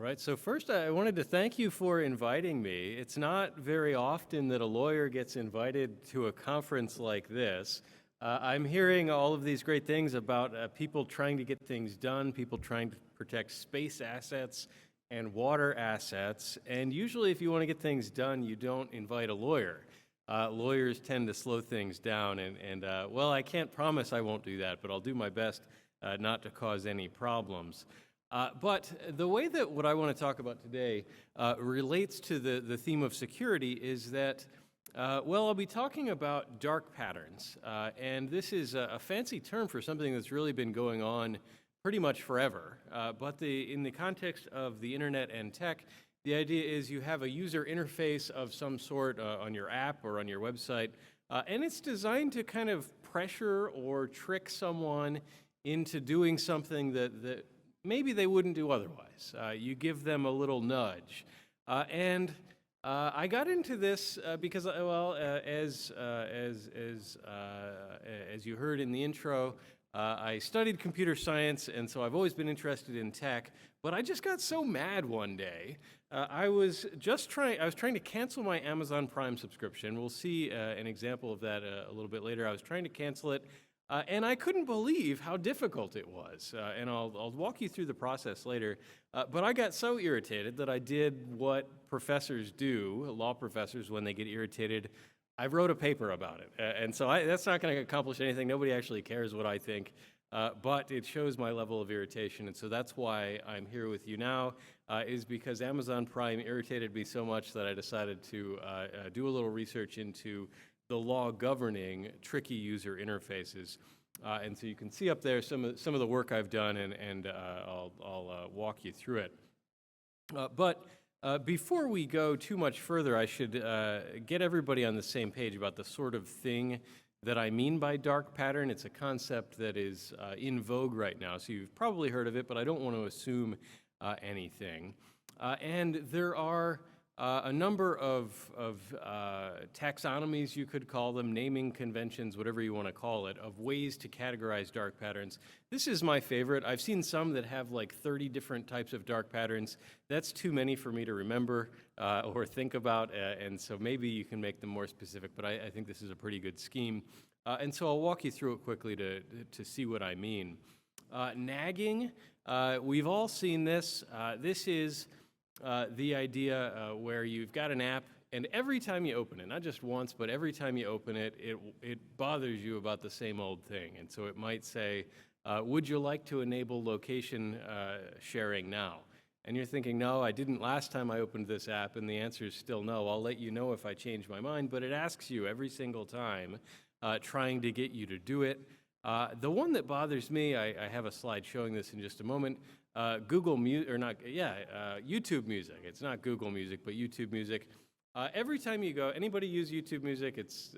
right, so first I wanted to thank you for inviting me. It's not very often that a lawyer gets invited to a conference like this. I'm hearing all of these great things about people trying to get things done, people trying to protect space assets and water assets, and usually if you want to get things done, you don't invite a lawyer. Lawyers tend to slow things down, and well, I can't promise I won't do that, but I'll do my best not to cause any problems. But the way that what I want to talk about today relates to the theme of security is that, well, I'll be talking about dark patterns. And this is a fancy term for something that's really been going on pretty much forever. But in the context of the internet and tech, the idea is you have a user interface of some sort on your app or on your website, and it's designed to kind of pressure or trick someone into doing something that maybe they wouldn't do otherwise. You give them a little nudge. And I got into this because, well, as you heard in the intro, I studied computer science, and so I've always been interested in tech, but I just got so mad one day. I was trying to cancel my Amazon Prime subscription. We'll see an example of that a little bit later. I was trying to cancel it, and I couldn't believe how difficult it was. And I'll walk you through the process later. But I got so irritated that I did what professors do, law professors, when they get irritated. I wrote a paper about it. And so that's not going to accomplish anything. Nobody actually cares what I think. But it shows my level of irritation. And so that's why I'm here with you now, is because Amazon Prime irritated me so much that I decided to do a little research into the law governing tricky user interfaces. And so you can see up there some of the work I've done, and I'll walk you through it. But before we go too much further, I should get everybody on the same page about the sort of thing that I mean by dark pattern. It's a concept that is in vogue right now, so you've probably heard of it, but I don't want to assume anything. And there are a number of taxonomies, you could call them, naming conventions, whatever you want to call it, of ways to categorize dark patterns. This is my favorite. I've seen some that have like 30 different types of dark patterns. That's too many for me to remember or think about, and so maybe you can make them more specific, but I think this is a pretty good scheme. And so I'll walk you through it quickly to see what I mean. Nagging, we've all seen this. This is the idea where you've got an app, and every time you open it, not just once, but every time you open it, it bothers you about the same old thing. And so it might say, would you like to enable location sharing now? And you're thinking, no, I didn't last time I opened this app, and the answer is still no. I'll let you know if I change my mind, but it asks you every single time, trying to get you to do it. The one that bothers me, I have a slide showing this in just a moment, YouTube Music. It's not Google Music, but YouTube Music. Every time you go, anybody use YouTube Music? It's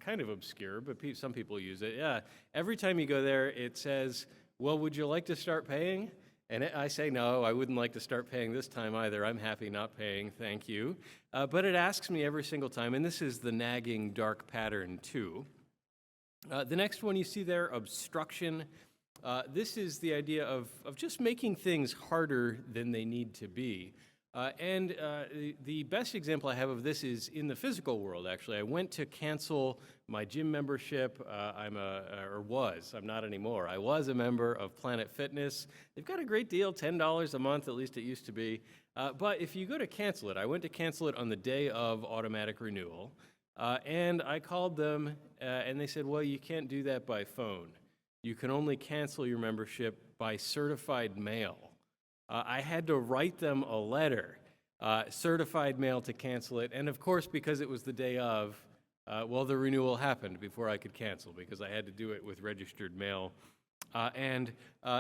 kind of obscure, but some people use it. Yeah. Every time you go there, it says, well, would you like to start paying? And I say, no, I wouldn't like to start paying this time either. I'm happy not paying, thank you. But it asks me every single time, and this is the nagging dark pattern too. The next one you see there, obstruction. This is the idea of just making things harder than they need to be. And the best example I have of this is in the physical world, actually. I went to cancel my gym membership. I'm not anymore. I was a member of Planet Fitness. They've got a great deal, $10 a month, at least it used to be. But if you go to cancel it, I went to cancel it on the day of automatic renewal. And I called them, and they said, well, you can't do that by phone. You can only cancel your membership by certified mail. I had to write them a letter, certified mail to cancel it. And of course, because it was the day of, well, the renewal happened before I could cancel because I had to do it with registered mail. And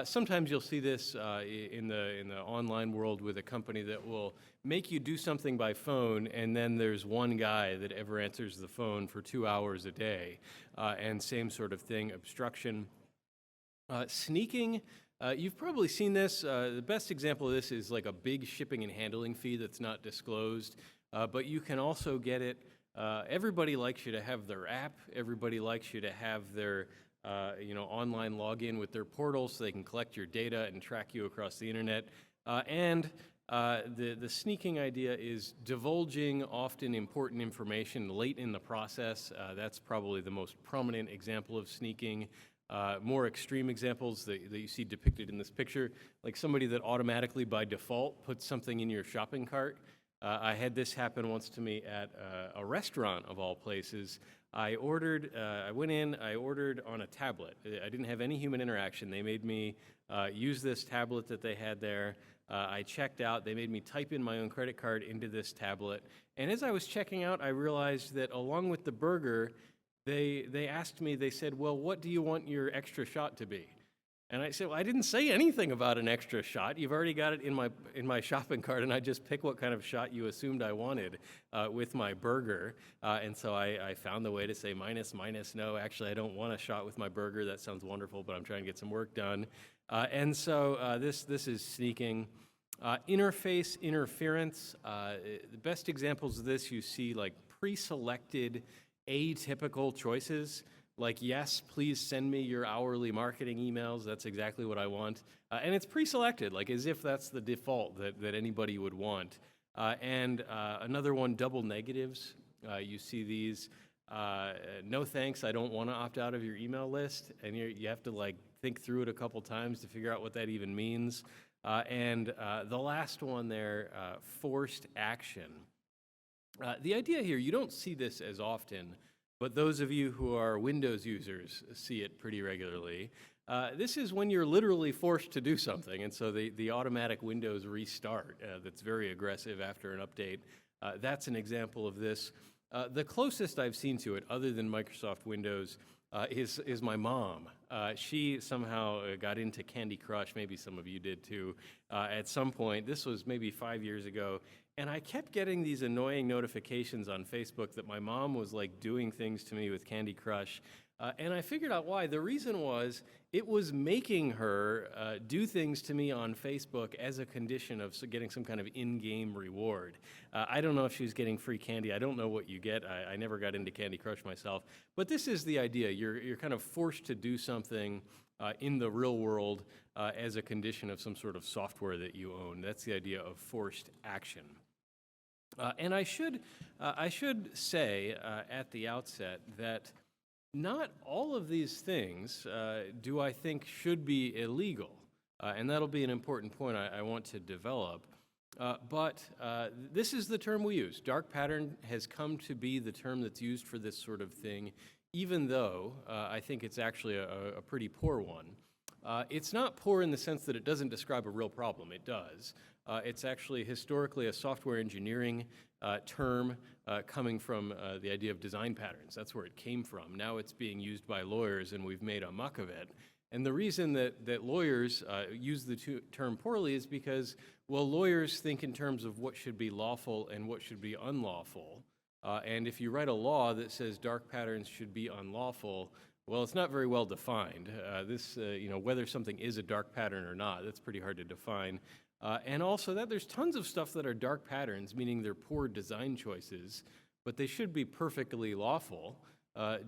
sometimes you'll see this in the online world with a company that will make you do something by phone, and then there's one guy that ever answers the phone for 2 hours a day. And same sort of thing, obstruction. Sneaking, you've probably seen this. The best example of this is like a big shipping and handling fee that's not disclosed, but you can also get it. Everybody likes you to have their app. Everybody likes you to have their online login with their portal so they can collect your data and track you across the internet. And The sneaking idea is divulging often important information late in the process. That's probably the most prominent example of sneaking. More extreme examples that you see depicted in this picture, like somebody that automatically by default puts something in your shopping cart. I had this happen once to me at a restaurant of all places. I went in, I ordered on a tablet. I didn't have any human interaction. They made me use this tablet that they had there. I checked out. They made me type in my own credit card into this tablet. And as I was checking out, I realized that along with the burger, they asked me, they said, well, what do you want your extra shot to be? And I said, well, I didn't say anything about an extra shot. You've already got it in my shopping cart, and I just picked what kind of shot you assumed I wanted with my burger. And so I found the way to say minus, no, actually, I don't want a shot with my burger. That sounds wonderful, but I'm trying to get some work done. And so this is sneaking. Interface interference. The best examples of this you see like pre-selected atypical choices. Like, yes, please send me your hourly marketing emails. That's exactly what I want. And it's pre-selected, like as if that's the default that anybody would want. And another one, double negatives. You see these, no thanks, I don't want to opt out of your email list. And you have to like think through it a couple times to figure out what that even means. And the last one there, forced action. The idea here, you don't see this as often, but those of you who are Windows users see it pretty regularly. This is when you're literally forced to do something, and so the automatic Windows restart that's very aggressive after an update. That's an example of this. The closest I've seen to it, other than Microsoft Windows, is my mom. She somehow got into Candy Crush, maybe some of you did too, at some point. This was maybe 5 years ago, and I kept getting these annoying notifications on Facebook that my mom was like doing things to me with Candy Crush, and I figured out why. The reason was it was making her do things to me on Facebook as a condition of getting some kind of in-game reward. I don't know if she was getting free candy. I don't know what you get. I never got into Candy Crush myself. But this is the idea. You're kind of forced to do something in the real world as a condition of some sort of software that you own. That's the idea of forced action. And I should say at the outset that not all of these things do I think should be illegal, and that'll be an important point I want to develop. But this is the term we use. Dark pattern has come to be the term that's used for this sort of thing, even though I think it's actually a pretty poor one. It's not poor in the sense that it doesn't describe a real problem. It does. It's actually historically a software engineering term coming from the idea of design patterns. That's where it came from. Now it's being used by lawyers, and we've made a muck of it. And the reason that lawyers use the term poorly is because, well, lawyers think in terms of what should be lawful and what should be unlawful. And if you write a law that says dark patterns should be unlawful, well, it's not very well defined. Whether something is a dark pattern or not, that's pretty hard to define. And also that there's tons of stuff that are dark patterns, meaning they're poor design choices, but they should be perfectly lawful,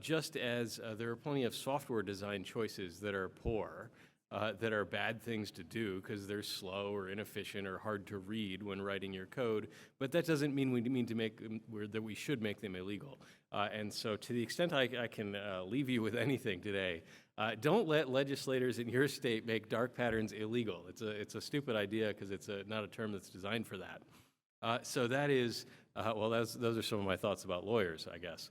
just as there are plenty of software design choices that are poor, that are bad things to do because they're slow or inefficient or hard to read when writing your code, but that doesn't mean that we should make them illegal. And so to the extent I can leave you with anything today, don't let legislators in your state make dark patterns illegal. It's a stupid idea because it's not a term that's designed for that. So that is, those are some of my thoughts about lawyers, I guess.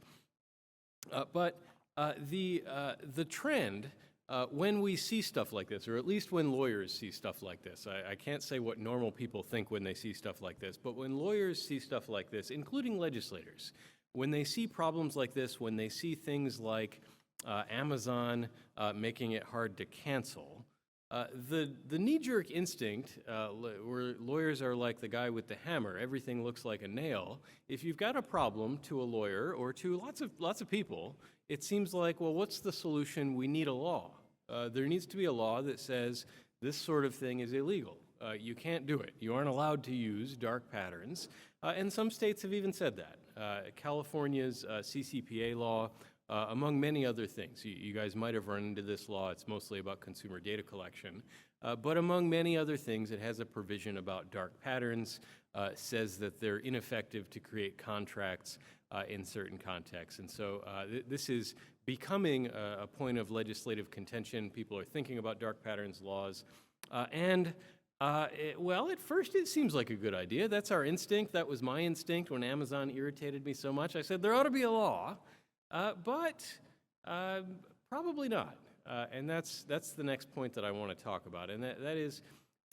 But the trend, when we see stuff like this, or at least when lawyers see stuff like this, I can't say what normal people think when they see stuff like this, but when lawyers see stuff like this, including legislators, when they see problems like this, when they see things like Amazon making it hard to cancel, the knee-jerk instinct, where lawyers are like the guy with the hammer, everything looks like a nail. If you've got a problem to a lawyer or to lots of people, it seems like, well, what's the solution? We need a law. There needs to be a law that says this sort of thing is illegal. You can't do it. You aren't allowed to use dark patterns. And some states have even said that. California's CCPA law, among many other things. You guys might have run into this law. It's mostly about consumer data collection. but among many other things, it has a provision about dark patterns, says that they're ineffective to create contracts in certain contexts. And so this is becoming a point of legislative contention. People are thinking about dark patterns laws. Well, at first it seems like a good idea. That's our instinct. That was my instinct when Amazon irritated me so much. I said there ought to be a law, but probably not. And that's the next point that I want to talk about, and that is,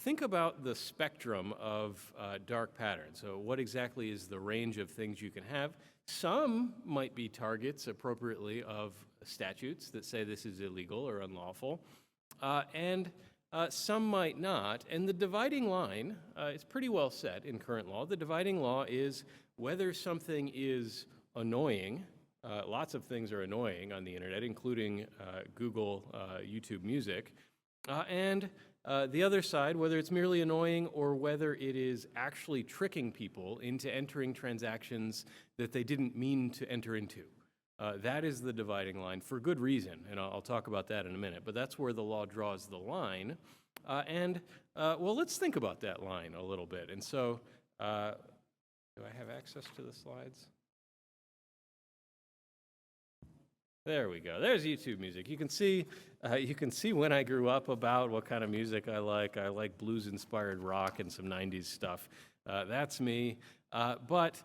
think about the spectrum of dark patterns. So what exactly is the range of things you can have? Some might be targets appropriately of statutes that say this is illegal or unlawful, and some might not. And the dividing line is pretty well set in current law. The dividing law is whether something is annoying. Lots of things are annoying on the internet, including Google, YouTube Music. And the other side, whether it's merely annoying or whether it is actually tricking people into entering transactions that they didn't mean to enter into. That is the dividing line for good reason, and I'll talk about that in a minute, but that's where the law draws the line. Well, let's think about that line a little bit. And so, do I have access to the slides? There we go. There's YouTube Music. You can see when I grew up about what kind of music I like. I like blues-inspired rock and some 90s stuff. That's me. But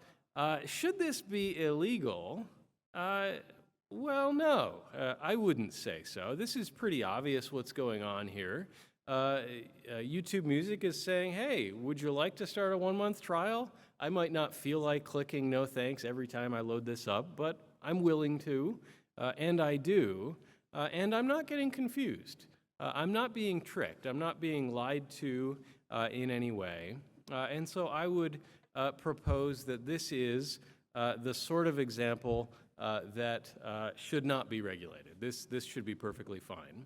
should this be illegal? Well, no, I wouldn't say so. This is pretty obvious what's going on here. YouTube Music is saying, hey, would you like to start a 1-month trial? I might not feel like clicking no thanks every time I load this up, but I'm willing to, and I do, and I'm not getting confused. I'm not being tricked. I'm not being lied to in any way. And so I would propose that this is the sort of example that should not be regulated. This should be perfectly fine.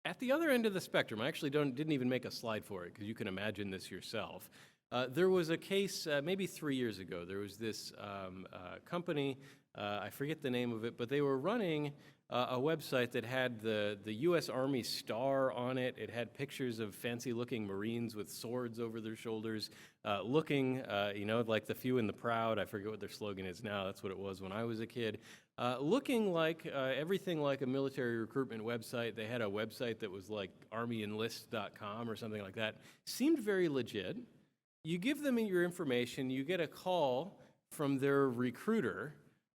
At the other end of the spectrum, I actually didn't even make a slide for it because you can imagine this yourself. There was a case maybe 3 years ago. There was this company, I forget the name of it, but they were running a website that had the U.S. Army star on it. It had pictures of fancy-looking Marines with swords over their shoulders, looking, like the few and the proud. I forget what their slogan is now. That's what it was when I was a kid. Looking like everything like a military recruitment website. They had a website that was like armyenlist.com or something like that. Seemed very legit. You give them your information, you get a call from their recruiter,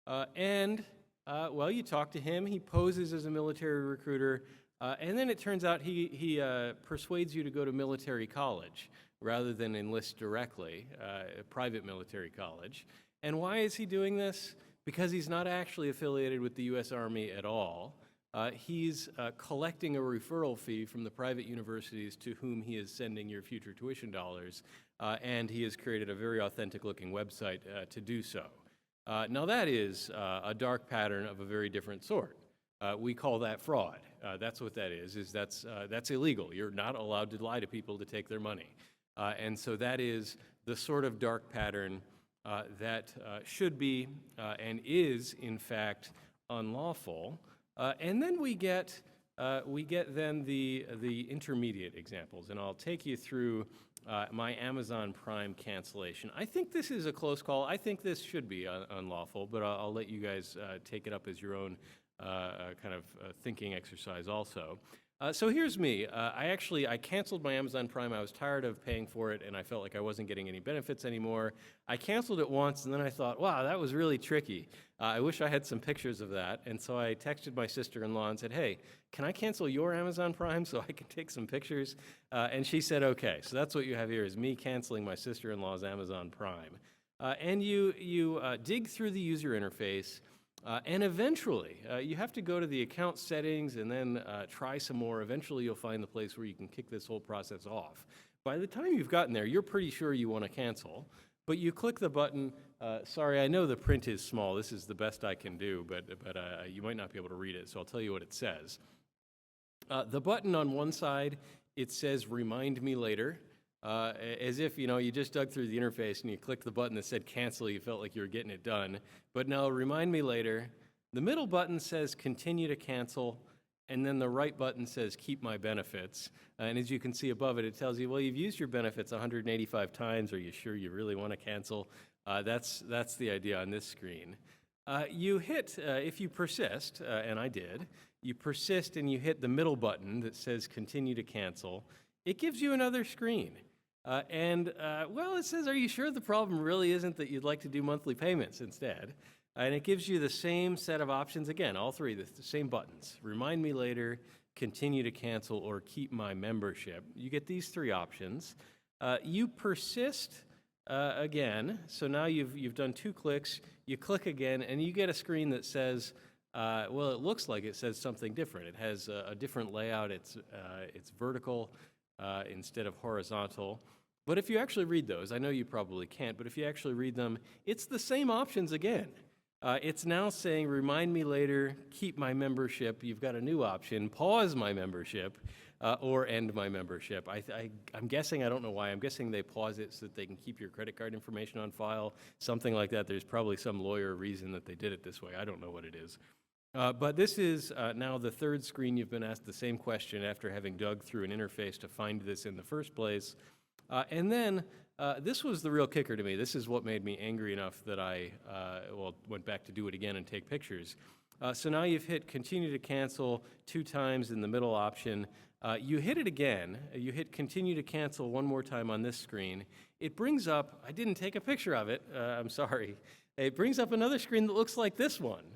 well, you talk to him, he poses as a military recruiter, and then it turns out he persuades you to go to military college rather than enlist directly, a private military college. And why is he doing this? Because he's not actually affiliated with the U.S. Army at all. He's collecting a referral fee from the private universities to whom he is sending your future tuition dollars, and he has created a very authentic-looking website to do so. Now that is a dark pattern of a very different sort. We call that fraud. That's what that is that's illegal. You're not allowed to lie to people to take their money. And so that is the sort of dark pattern that should be and is, in fact, unlawful. And then we get then the intermediate examples, and I'll take you through my Amazon Prime cancellation. I think this is a close call. I think this should be unlawful, but I'll let you guys take it up as your own kind of thinking exercise also. So here's me. I canceled my Amazon Prime. I was tired of paying for it, and I felt like I wasn't getting any benefits anymore. I canceled it once, and then I thought, wow, that was really tricky. I wish I had some pictures of that. And so I texted my sister-in-law and said, hey, can I cancel your Amazon Prime so I can take some pictures? And she said, okay. So that's what you have here is me canceling my sister-in-law's Amazon Prime. And you dig through the user interface, and eventually, you have to go to the account settings and then try some more. Eventually, you'll find the place where you can kick this whole process off. By the time you've gotten there, you're pretty sure you want to cancel, but you click the button. Sorry, I know the print is small. This is the best I can do, but you might not be able to read it, so I'll tell you what it says. The button on one side, it says, remind me later. As if, you just dug through the interface and you clicked the button that said cancel, you felt like you were getting it done. But now, remind me later. The middle button says continue to cancel, and then the right button says keep my benefits. And as you can see above it, it tells you, well, you've used your benefits 185 times. Are you sure you really want to cancel? That's the idea on this screen. You hit, if you persist, and I did, you persist and you hit the middle button that says continue to cancel. It gives you another screen. Well, it says, are you sure the problem really isn't that you'd like to do monthly payments instead? And it gives you the same set of options again, all three, the same buttons. Remind me later, continue to cancel, or keep my membership. You get these three options. You persist again, so now you've done 2 clicks. You click again, and you get a screen that says, well, it looks like it says something different. It has a different layout. It's vertical instead of horizontal. But if you actually read those, I know you probably can't, but if you actually read them, it's the same options again. It's now saying, remind me later, keep my membership. You've got a new option, pause my membership, or end my membership. I'm guessing, I don't know why, I'm guessing they pause it so that they can keep your credit card information on file, something like that. There's probably some lawyer reason that they did it this way. I don't know what it is. But this is now the third screen you've been asked the same question after having dug through an interface to find this in the first place. And then this was the real kicker to me. This is what made me angry enough that I went back to do it again and take pictures. So now you've hit continue to cancel 2 times in the middle option. You hit it again. You hit continue to cancel one more time on this screen. It brings up, I didn't take a picture of it, I'm sorry. It brings up another screen that looks like this one.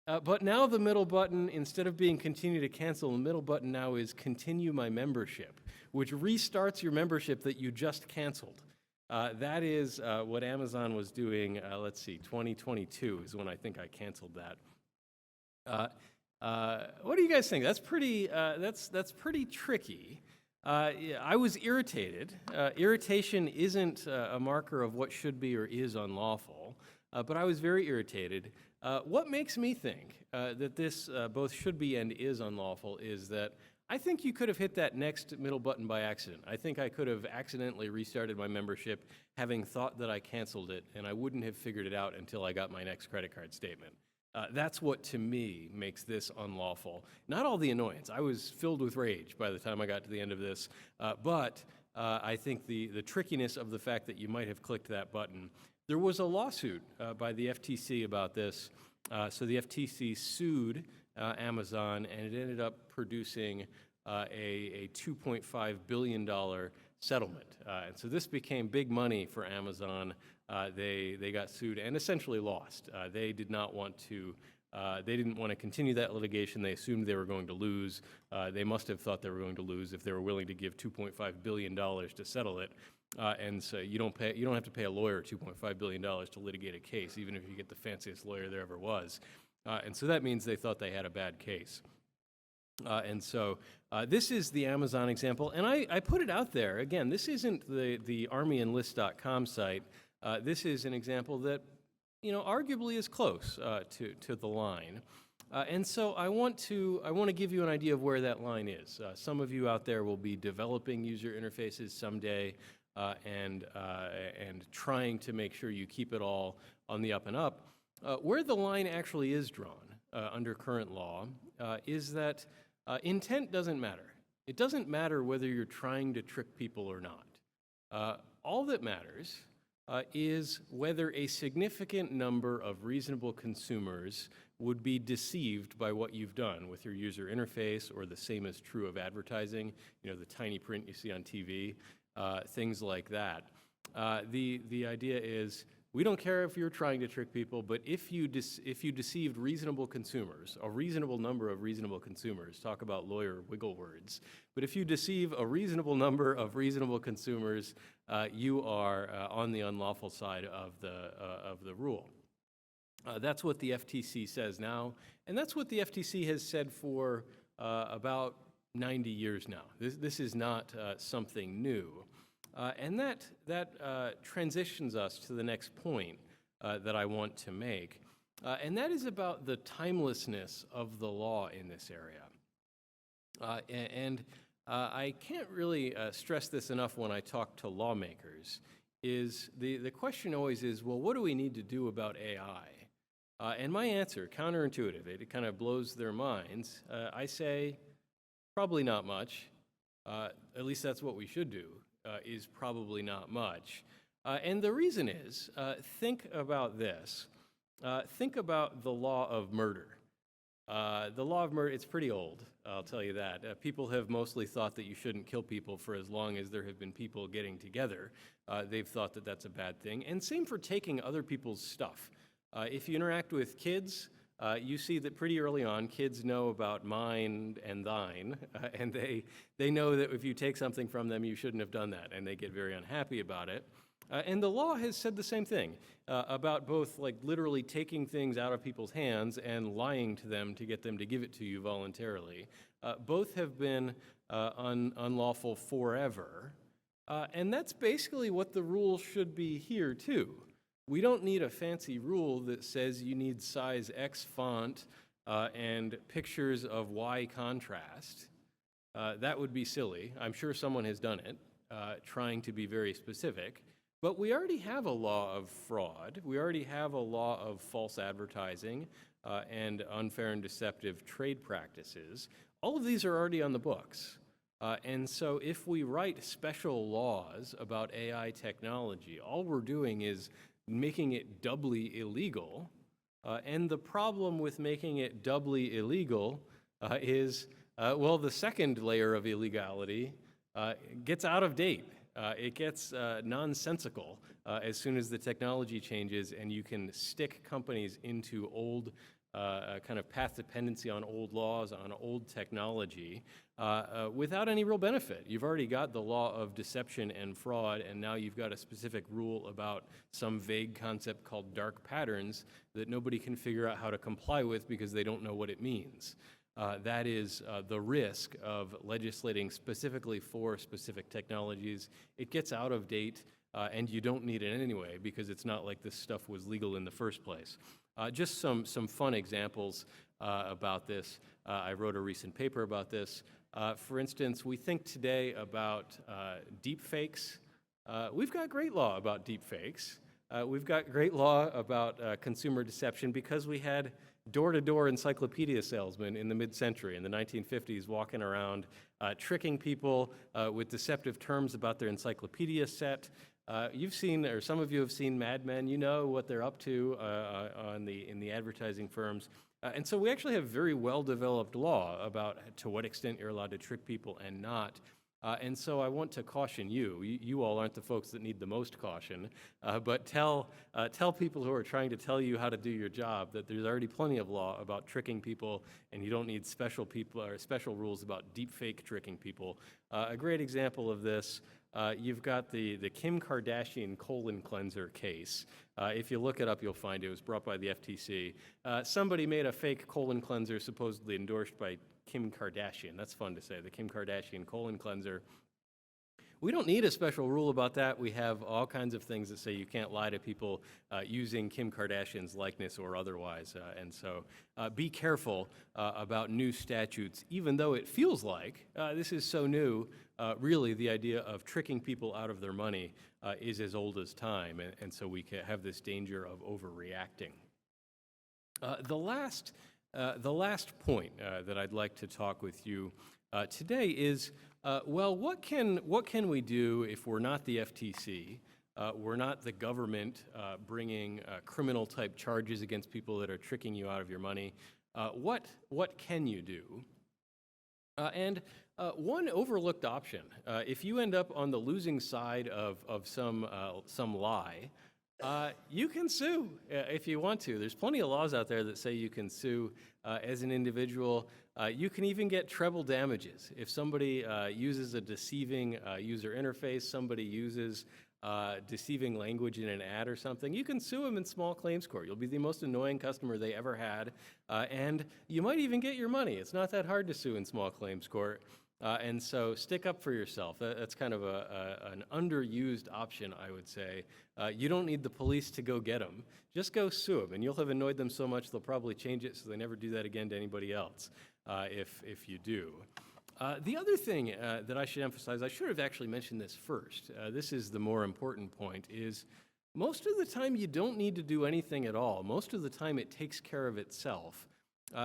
But now the middle button, instead of being continue to cancel, the middle button now is continue my membership, which restarts your membership that you just canceled. That is what Amazon was doing, let's see, 2022 is when I think I canceled that. What do you guys think? That's pretty tricky. I was irritated. Irritation isn't a marker of what should be or is unlawful, but I was very irritated. What makes me think that this both should be and is unlawful is that I think you could have hit that next middle button by accident. I think I could have accidentally restarted my membership having thought that I canceled it, and I wouldn't have figured it out until I got my next credit card statement. That's what, to me, makes this unlawful. Not all the annoyance. I was filled with rage by the time I got to the end of this, but I think the trickiness of the fact that you might have clicked that button. There was a lawsuit by the FTC about this. So the FTC sued Amazon, and it ended up producing a $2.5 billion settlement. And so this became big money for Amazon. They got sued and essentially lost. They did not want to, they didn't want to continue that litigation. They assumed they were going to lose. They must have thought they were going to lose if they were willing to give $2.5 billion to settle it. And so you don't have to pay a lawyer $2.5 billion to litigate a case, even if you get the fanciest lawyer there ever was. And so that means they thought they had a bad case. And so this is the Amazon example, and I put it out there. Again, this isn't the armyenlist.com site. This is an example that, arguably is close to the line. And so I want to give you an idea of where that line is. Some of you out there will be developing user interfaces someday and trying to make sure you keep it all on the up and up. Where the line actually is drawn under current law is that intent doesn't matter. It doesn't matter whether you're trying to trick people or not. All that matters is whether a significant number of reasonable consumers would be deceived by what you've done with your user interface, or the same is true of advertising, the tiny print you see on TV, things like that. The idea is, we don't care if you're trying to trick people, but if you deceived reasonable consumers, a reasonable number of reasonable consumers, talk about lawyer wiggle words, but if you deceive a reasonable number of reasonable consumers, you are on the unlawful side of the rule. That's what the FTC says now, and that's what the FTC has said for about 90 years now. This is not something new. And that transitions us to the next point that I want to make, and that is about the timelessness of the law in this area. I can't really stress this enough when I talk to lawmakers, is the question always is, well, what do we need to do about AI? And my answer, counterintuitive, it kind of blows their minds. I say, probably not much. At least that's what we should do, is probably not much. And the reason is, think about this. Think about the law of murder. The law of murder, it's pretty old, I'll tell you that. People have mostly thought that you shouldn't kill people for as long as there have been people getting together. They've thought that that's a bad thing. And same for taking other people's stuff. If you interact with kids, you see that pretty early on, kids know about mine and thine, and they know that if you take something from them, you shouldn't have done that, and they get very unhappy about it. And the law has said the same thing about both like literally taking things out of people's hands and lying to them to get them to give it to you voluntarily. Both have been unlawful forever. And that's basically what the rule should be here too. We don't need a fancy rule that says you need size X font and pictures of Y contrast. That would be silly. I'm sure someone has done it, trying to be very specific. But we already have a law of fraud. We already have a law of false advertising and unfair and deceptive trade practices. All of these are already on the books. And so if we write special laws about AI technology, all we're doing is making it doubly illegal. And the problem with making it doubly illegal is, well, the second layer of illegality gets out of date. It gets nonsensical as soon as the technology changes and you can stick companies into old kind of path dependency on old laws, on old technology, without any real benefit. You've already got the law of deception and fraud, and now you've got a specific rule about some vague concept called dark patterns that nobody can figure out how to comply with because they don't know what it means. That is the risk of legislating specifically for specific technologies. It gets out of date, and you don't need it anyway because it's not like this stuff was legal in the first place. Just some fun examples about this. I wrote a recent paper about this. For instance, we think today about deep fakes. We've got great law about deep fakes. We've got great law about consumer deception because we had door-to-door encyclopedia salesmen in the mid-century, in the 1950s, walking around tricking people with deceptive terms about their encyclopedia set. You've seen, or some of you have seen Mad Men. You know what they're up to in the advertising firms. And so we actually have very well-developed law about to what extent you're allowed to trick people and not. And so I want to caution you. You all aren't the folks that need the most caution, but tell people who are trying to tell you how to do your job that there's already plenty of law about tricking people, and you don't need special people or special rules about deepfake tricking people. A great example of this. You've got the Kim Kardashian colon cleanser case. If you look it up, you'll find it was brought by the FTC. Somebody made a fake colon cleanser supposedly endorsed by Kim Kardashian. That's fun to say, the Kim Kardashian colon cleanser. We don't need a special rule about that. We have all kinds of things that say you can't lie to people using Kim Kardashian's likeness or otherwise. And so be careful about new statutes, even though it feels like this is so new. Really, the idea of tricking people out of their money is as old as time. And so we can have this danger of overreacting. The last point that I'd like to talk with you today is, well, what can we do if we're not the FTC, we're not the government bringing criminal-type charges against people that are tricking you out of your money? What can you do? And one overlooked option, if you end up on the losing side of some lie, you can sue if you want to. There's plenty of laws out there that say you can sue as an individual. You can even get treble damages. If somebody uses a deceiving user interface, somebody uses deceiving language in an ad or something, you can sue them in small claims court. You'll be the most annoying customer they ever had, and you might even get your money. It's not that hard to sue in small claims court. And so stick up for yourself. That's kind of an underused option, I would say. You don't need the police to go get them. Just go sue them, and you'll have annoyed them so much they'll probably change it so they never do that again to anybody else, if you do. The other thing that I should emphasize, I should have actually mentioned this first. This is the more important point, is Most of the time, you don't need to do anything at all. Most of the time, it takes care of itself.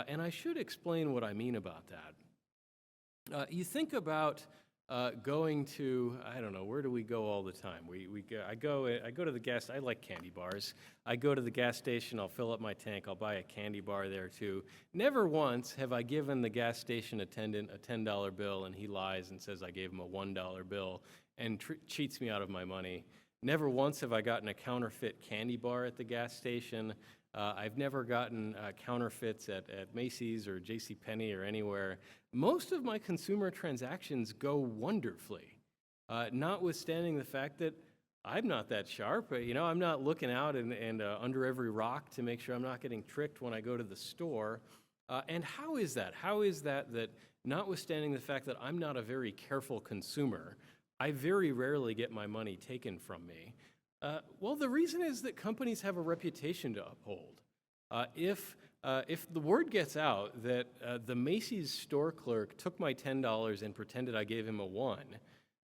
And I should explain what I mean about that. You think about going to, I don't know, where do we go all the time? I go to the gas. I like candy bars. I go to the gas station. I'll fill up my tank. I'll buy a candy bar there too. Never once have I given the gas station attendant a $10 bill and he lies and says I gave him a $1 bill and cheats me out of my money. Never once have I gotten a counterfeit candy bar at the gas station. I've never gotten counterfeits at Macy's or JCPenney or anywhere. Most of my consumer transactions go wonderfully, notwithstanding the fact that I'm not that sharp. I'm not looking out and under every rock to make sure I'm not getting tricked when I go to the store. And how is that? How is that notwithstanding the fact that I'm not a very careful consumer, I very rarely get my money taken from me? Well, the reason is that companies have a reputation to uphold. If the word gets out that the Macy's store clerk took my $10 and pretended I gave him a $1,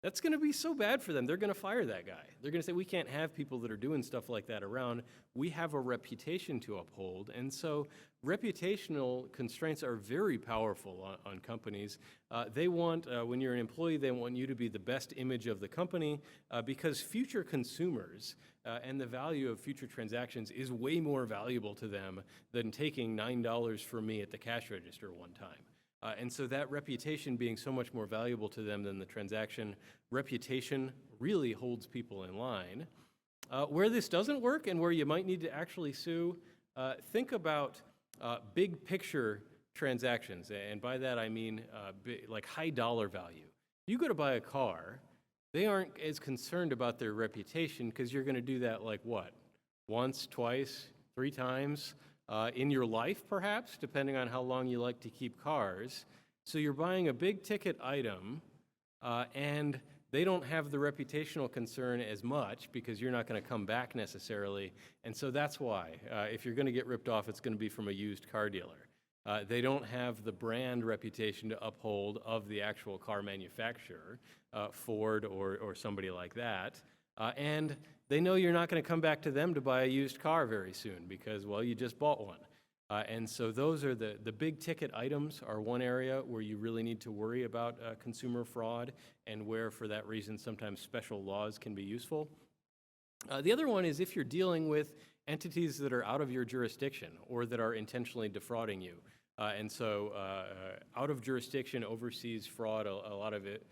that's going to be so bad for them. They're going to fire that guy. They're going to say, we can't have people that are doing stuff like that around. We have a reputation to uphold. And so reputational constraints are very powerful on companies. They want, when you're an employee, they want you to be the best image of the company because future consumers and the value of future transactions is way more valuable to them than taking $9 from me at the cash register one time. And so that reputation being so much more valuable to them than the transaction, reputation really holds people in line. Where this doesn't work and where you might need to actually sue, think about big picture transactions. And by that I mean like high dollar value. You go to buy a car, they aren't as concerned about their reputation because you're going to do that like what? Once, twice, 3 times? In your life, perhaps, depending on how long you like to keep cars. So you're buying a big ticket item, and they don't have the reputational concern as much because you're not going to come back necessarily. And so that's why, if you're going to get ripped off, it's going to be from a used car dealer. They don't have the brand reputation to uphold of the actual car manufacturer, Ford or somebody like that. And they know you're not going to come back to them to buy a used car very soon because, well, you just bought one. And so those are the big ticket items are one area where you really need to worry about consumer fraud and where, for that reason, sometimes special laws can be useful. The other one is if you're dealing with entities that are out of your jurisdiction or that are intentionally defrauding you. And so out of jurisdiction, overseas fraud, a lot of it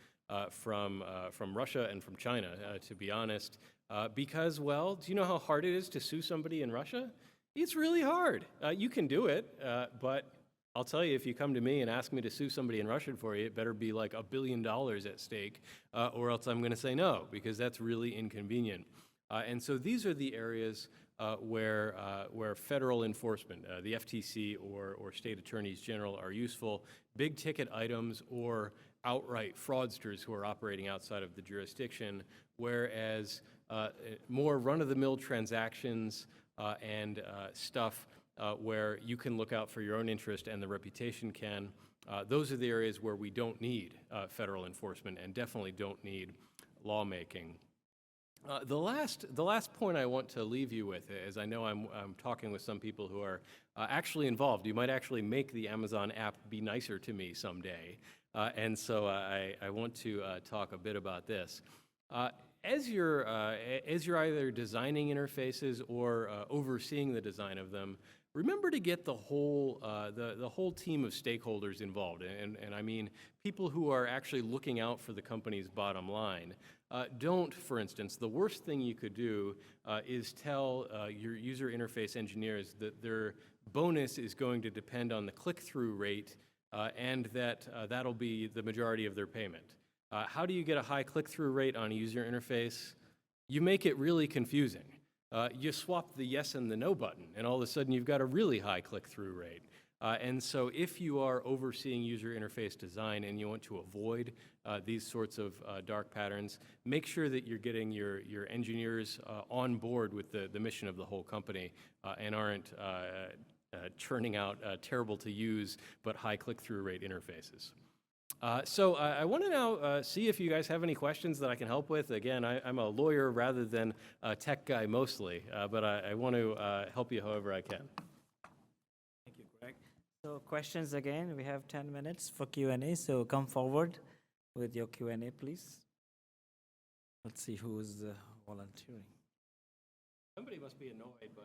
from Russia and from China, to be honest. Because, well, do you know how hard it is to sue somebody in Russia? It's really hard. You can do it, but I'll tell you, if you come to me and ask me to sue somebody in Russia for you, it better be like $1 billion at stake, or else I'm going to say no, because that's really inconvenient. And so these are the areas where federal enforcement, the FTC or state attorneys general are useful. Big ticket items or outright fraudsters who are operating outside of the jurisdiction, whereas more run-of-the-mill transactions and stuff where you can look out for your own interest and the reputation can, those are the areas where we don't need federal enforcement and definitely don't need lawmaking. The last point I want to leave you with is I know I'm talking with some people who are actually involved. You might actually make the Amazon app be nicer to me someday. And so I want to talk a bit about this. As you're either designing interfaces or overseeing the design of them, remember to get the whole team of stakeholders involved, and I mean people who are actually looking out for the company's bottom line. Don't, for instance, the worst thing you could do is tell your user interface engineers that their bonus is going to depend on the click-through rate and that that'll be the majority of their payment. How do you get a high click-through rate on a user interface? You make it really confusing. You swap the yes and the no button, and all of a sudden you've got a really high click-through rate. And so if you are overseeing user interface design and you want to avoid these sorts of dark patterns, make sure that you're getting your engineers on board with the mission of the whole company and aren't churning out terrible to use but high click-through rate interfaces. I want to now see if you guys have any questions that I can help with. Again, I'm a lawyer rather than a tech guy mostly, but I want to help you however I can. Thank you, Greg. So questions again, we have 10 minutes for Q&A, so come forward with your Q&A, please. Let's see who's volunteering. Somebody must be annoyed by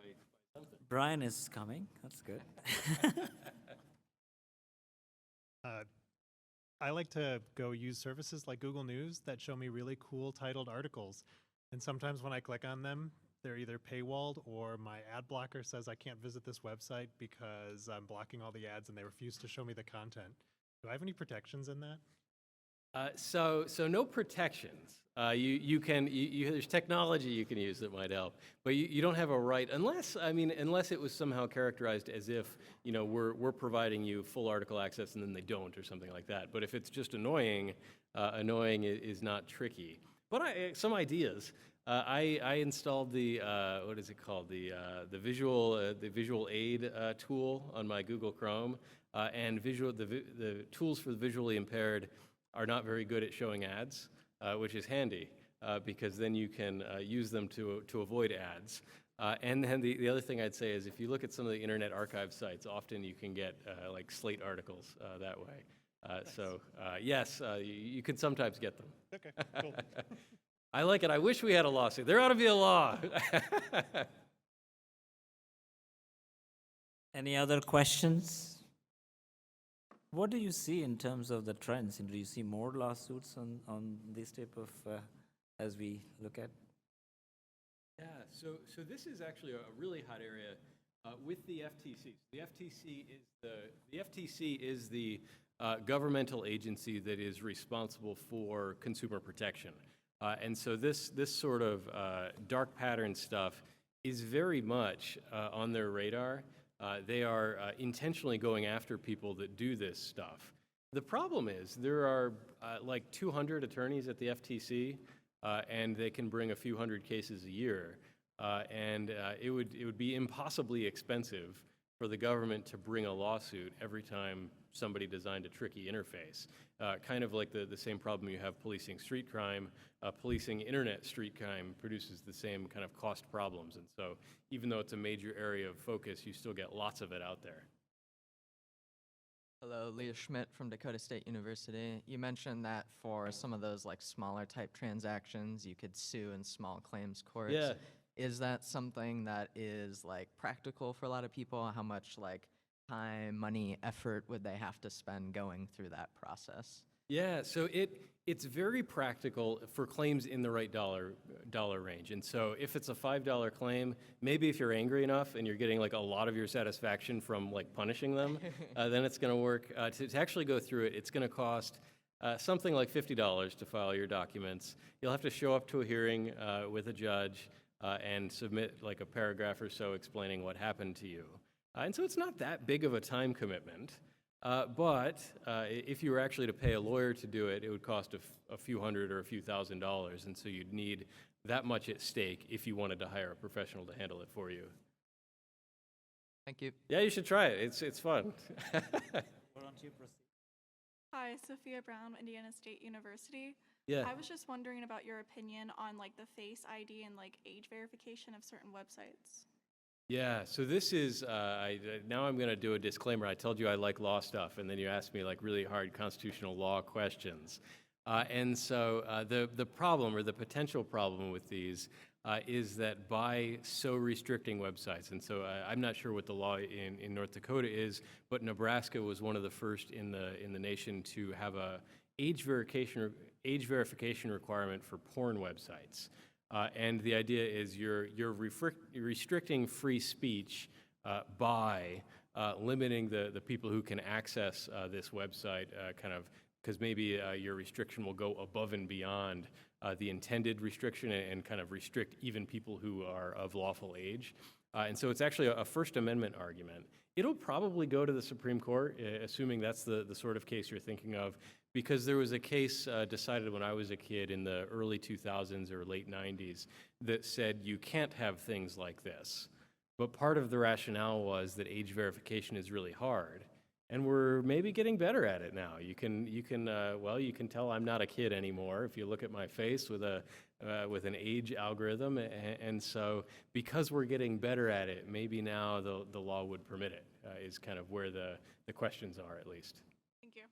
something. Brian is coming, that's good. I like to go use services like Google News that show me really cool titled articles. And sometimes when I click on them, they're either paywalled or my ad blocker says I can't visit this website because I'm blocking all the ads and they refuse to show me the content. Do I have any protections in that? So no protections. There's technology you can use that might help, but you don't have a right unless it was somehow characterized as if we're providing you full article access and then they don't or something like that. But if it's just annoying, annoying is not tricky. But some ideas. I installed the what is it called, the visual aid tool on my Google Chrome, and the tools for the visually impaired are not very good at showing ads, which is handy because then you can use them to avoid ads. And then the other thing I'd say is if you look at some of the Internet Archive sites, often you can get like Slate articles that way. Nice. So yes, you can sometimes get them. Okay, cool. I like it. I wish we had a lawsuit. There ought to be a law. Any other questions? What do you see in terms of the trends? Do you see more lawsuits on this type of, as we look at? Yeah, so this is actually a really hot area with the FTC. The FTC is the governmental agency that is responsible for consumer protection. And so this sort of dark pattern stuff is very much on their radar. They are intentionally going after people that do this stuff. The problem is there are like 200 attorneys at the FTC, and they can bring a few hundred cases a year. And it would be impossibly expensive for the government to bring a lawsuit every time somebody designed a tricky interface. Kind of like the same problem you have policing street crime. Policing internet street crime produces the same kind of cost problems. And so even though it's a major area of focus, you still get lots of it out there. Hello, Leah Schmidt from Dakota State University. You mentioned that for some of those like smaller type transactions, you could sue in small claims courts. Yeah. Is that something that is like practical for a lot of people? How much like time, money, effort would they have to spend going through that process? Yeah, so it's very practical for claims in the right dollar range. And so if it's a $5 claim, maybe if you're angry enough and you're getting like a lot of your satisfaction from like punishing them, then it's going to work. To actually go through it, it's going to cost something like $50 to file your documents. You'll have to show up to a hearing with a judge and submit like a paragraph or so explaining what happened to you. And so it's not that big of a time commitment. But if you were actually to pay a lawyer to do it, it would cost a few hundred or a few $1,000s, and so you'd need that much at stake if you wanted to hire a professional to handle it for you. Thank you. Yeah, you should try it. It's fun. Why don't you proceed? Hi, Sophia Brown, Indiana State University. Yeah. I was just wondering about your opinion on like the Face ID and like age verification of certain websites. Yeah, so this is, now I'm going to do a disclaimer. I told you I like law stuff, and then you asked me like really hard constitutional law questions. And so the problem or the potential problem with these is that by so restricting websites, and so I'm not sure what the law in North Dakota is, but Nebraska was one of the first in the nation to have a age verification requirement for porn websites. And the idea is you're restricting free speech by limiting the people who can access this website, kind of because maybe your restriction will go above and beyond the intended restriction and kind of restrict even people who are of lawful age. And so it's actually a First Amendment argument. It'll probably go to the Supreme Court, assuming that's the sort of case you're thinking of, because there was a case decided when I was a kid in the early 2000s or late 90s that said you can't have things like this. But part of the rationale was that age verification is really hard. and we're maybe getting better at it now. You can tell I'm not a kid anymore if you look at my face with an age algorithm, and so because we're getting better at it, maybe now the law would permit it. Is kind of where the questions are, at least. Thank you.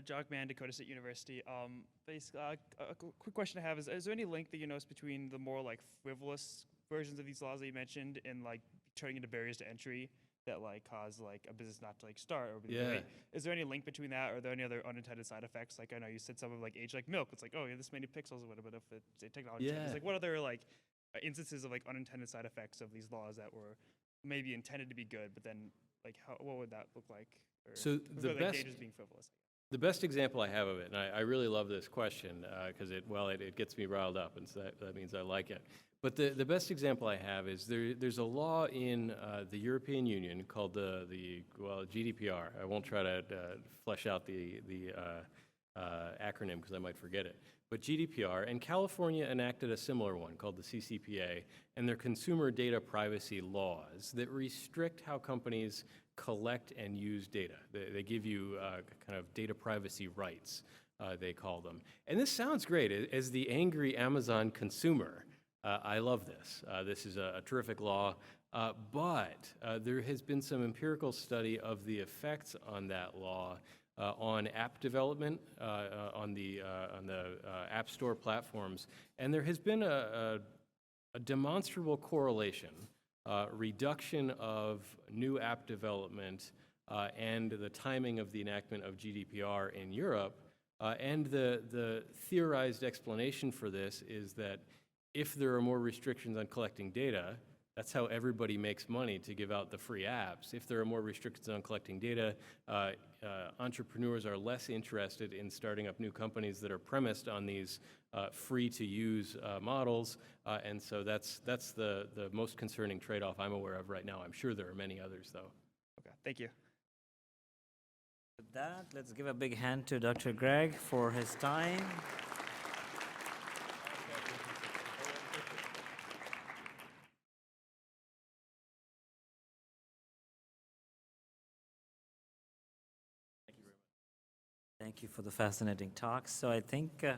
Jogman, Dakota State University. Basically, a quick question I have is there any link that you notice between the more like frivolous versions of these laws that you mentioned and like turning into barriers to entry that like cause like a business not to like start or be Yeah. late? Is there any link between that, or are there any other unintended side effects? Like I know you said some of like age like milk. It's like, oh yeah, this many pixels or whatever, but if it's a technology change, Yeah. it's like what other like instances of like unintended side effects of these laws that were maybe intended to be good, but then like what would that look like? Or So the like best- dangers being frivolous. The best example I have of it, and I really love this question because it gets me riled up, and so that means I like it. But the best example I have is there's a law in the European Union called the GDPR. I won't try to flesh out the acronym because I might forget it. But GDPR, and California enacted a similar one called the CCPA, and their consumer data privacy laws that restrict how companies collect and use data. They give you kind of data privacy rights, they call them. And this sounds great. As the angry Amazon consumer, I love this. This is a terrific law, but there has been some empirical study of the effects on that law on app development, on the App Store platforms, and there has been a demonstrable correlation, reduction of new app development, and the timing of the enactment of GDPR in Europe. And the theorized explanation for this is that if there are more restrictions on collecting data, that's how everybody makes money to give out the free apps. If there are more restrictions on collecting data, entrepreneurs are less interested in starting up new companies that are premised on these free-to-use models, and so that's the most concerning trade-off I'm aware of right now. I'm sure there are many others, though. Okay, thank you. With that, let's give a big hand to Dr. Greg for his time. Thank you for the fascinating talk. So I think the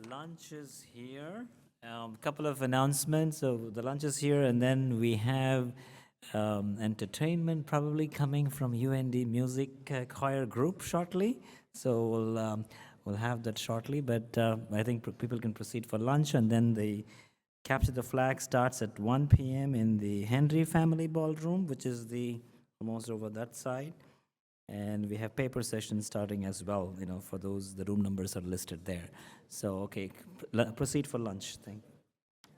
lunch is here. A couple of announcements. So the lunch is here, and then we have entertainment probably coming from UND Music Choir Group shortly. So we'll have that shortly. But I think people can proceed for lunch, and then the Capture the Flag starts at 1 p.m. in the Henry Family Ballroom, which is the almost over that side. And we have paper sessions starting as well, for those, the room numbers are listed there. So, okay, proceed for lunch. Thank you.